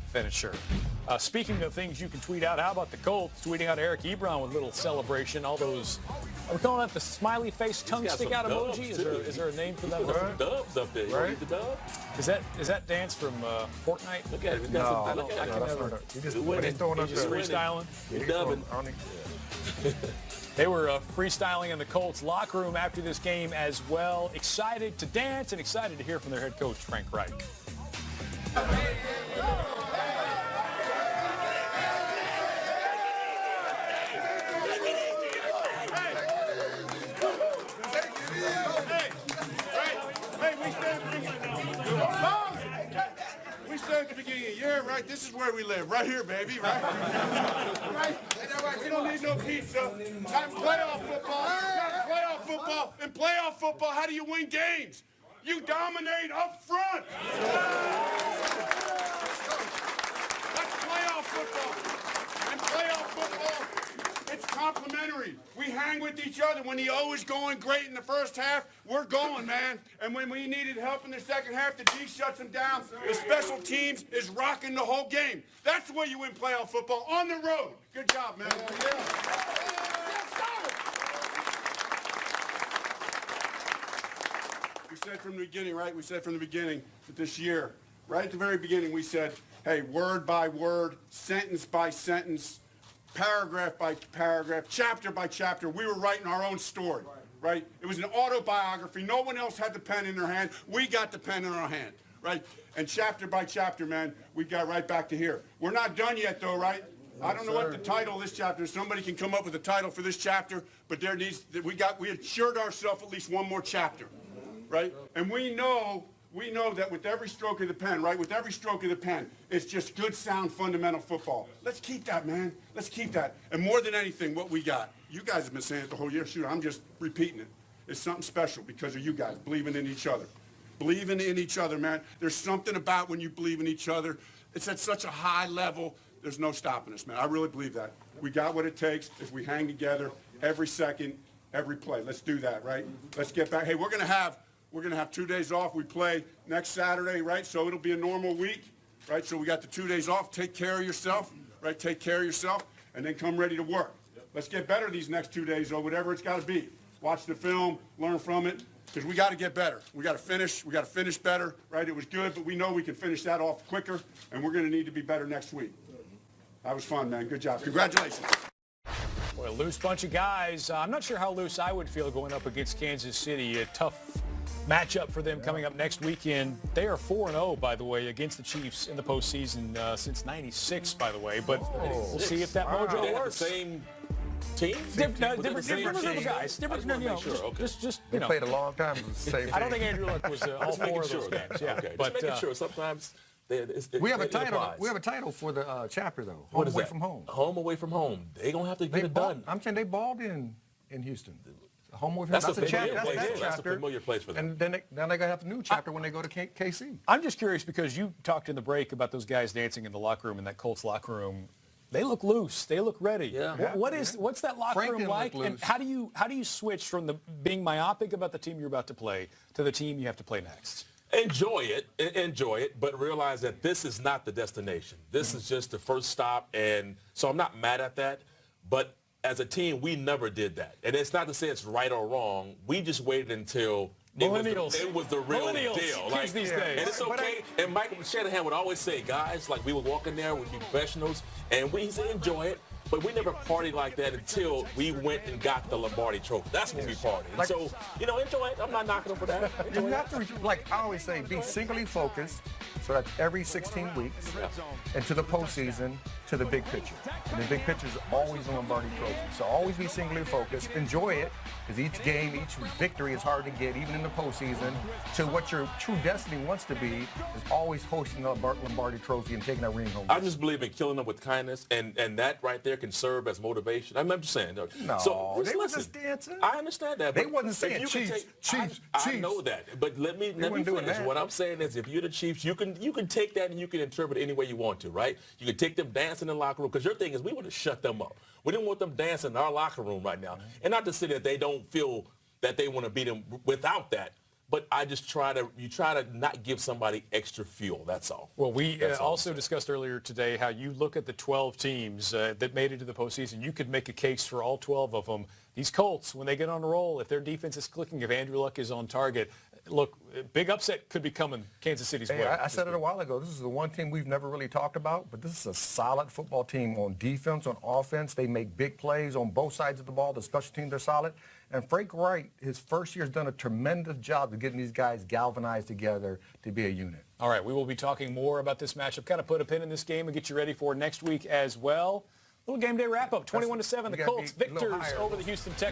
finisher. Speaking of things you can tweet out, how about the Colts tweeting out Eric Ebron with a little celebration? All those, are we calling that the smiley face tongue stick out emoji? Is there a name for that? Some dubs up there. You right? Read the dub? Is that dance from Fortnite? Look at it. He's got some, look at it. He's just freestyling. He's dubbing. They were freestyling in the Colts locker room after this game as well. Excited to dance and excited to hear from their head coach, Frank Reich. We said at the beginning of the year, right? This is where we live, right here, baby, right? Right? We don't need no pizza. Time playoff football. Playoff football. In playoff football, how do you win games? You dominate up front. That's playoff football. And playoff football, it's complementary. We hang with each other. When the O is going great in the first half, we're going, man. And when we needed help in the second half, the D shuts them down. The special teams is rocking the whole game. That's the way you win playoff football, on the road. Good job, man. We said from the beginning, right? We said from the beginning that this year, right at the very beginning, we said, hey, word by word, sentence by sentence, paragraph by paragraph, chapter by chapter, we were writing our own story, right? It was an autobiography. No one else had the pen in their hand. We got the pen in our hand, right? And chapter by chapter, man, we got right back to here. We're not done yet, though, right? I don't know what the title of this chapter is. Somebody can come up with a title for this chapter, but we assured ourselves at least one more chapter, right? And we know that with every stroke of the pen, right, with every stroke of the pen, it's just good, sound, fundamental football. Let's keep that, man. Let's keep that. And more than anything, what we got, you guys have been saying it the whole year. Shoot, I'm just repeating it. It's something special because of you guys believing in each other. Believing in each other, man. There's something about when you believe in each other. It's at such a high level, there's no stopping us, man. I really believe that. We got what it takes if we hang together every second, every play. Let's do that, right? Let's get back. Hey, we're going to have 2 days off. We play next Saturday, right? So it'll be a normal week, right? So we got the 2 days off. Take care of yourself, right? Take care of yourself, and then come ready to work. Let's get better these next 2 days or whatever it's got to be. Watch the film, learn from it, because we got to get better. We got to finish. We got to finish better, right? It was good, but we know we can finish that off quicker, and we're going to need to be better next week. That was fun, man. Good job. Congratulations. Boy, a loose bunch of guys. I'm not sure how loose I would feel going up against Kansas City. A tough matchup for them coming up next weekend. They are 4-0, by the way, against the Chiefs in the postseason since '96, by the way. But we'll see if that mojo works. Same team? Different group of guys. Different, They played a long time. I don't think Andrew Luck was all four of those games. Yeah, okay. but just making sure. Sometimes we have a title. We have a title for the chapter though. Home away from home. Home away from home. They gonna have to get it done. I'm saying they balled in Houston. Home away from That's home. a familiar place. That's a familiar place for them. And then they gotta have a new chapter when they go to KC. I'm just curious because you talked in the break about those guys dancing in the locker room, in that Colts locker room. They look loose. They look ready. Yeah. What's that locker room like? And how do you switch from being myopic about the team you're about to play to the team you have to play next? Enjoy it, but realize that this is not the destination. This is just the first stop, and so I'm not mad at that. But as a team, we never did that. And it's not to say it's right or wrong. We just waited until it was the real deal. Like, these days. And it's okay. And Michael Shanahan would always say, guys, like we would walk in there, we'd be professionals, and we say enjoy it. But we never partied like that until we went and got the Lombardi trophy. That's when we partied. And so, enjoy it. I'm not knocking them for that. You have to, like I always say, be singly focused. So that's every 16 weeks. And to the postseason, to the big picture. And the big picture is always the Lombardi trophy. So always be singly focused. Enjoy it, because each game, each victory is hard to get, even in the postseason. To what your true destiny wants to be is always hosting the Lombardi trophy and taking that ring home. I just believe in killing them with kindness, and that right there can serve as motivation. I'm just saying. No, so they were just dancing. I understand that. They wasn't saying Chiefs. I know that, but let me finish. What I'm saying is, if you're the Chiefs, you can take that and you can interpret it any way you want to, right? You can take them dancing in the locker room, because your thing is we want to shut them up. We didn't want them dancing in our locker room right now, and not to say that they don't feel that they want to beat them without that. but I just try to not give somebody extra fuel. That's all. Well, we That's all also discussed earlier today how you look at the 12 teams that made it to the postseason. You could make a case for all 12 of them. These Colts, when they get on a roll, if their defense is clicking, if Andrew Luck is on target, look, big upset could be coming Kansas City's way. Hey, I said it a while ago. This is the one team we've never really talked about, but this is a solid football team on defense, on offense. They make big plays on both sides of the ball. The special teams are solid. And Frank Wright, his first year, has done a tremendous job of getting these guys galvanized together to be a unit. All right, we will be talking more about this matchup. Kind of put a pin in this game and get you ready for next week as well. Little game day wrap-up, 21-7, the Colts victors over the Houston Texans.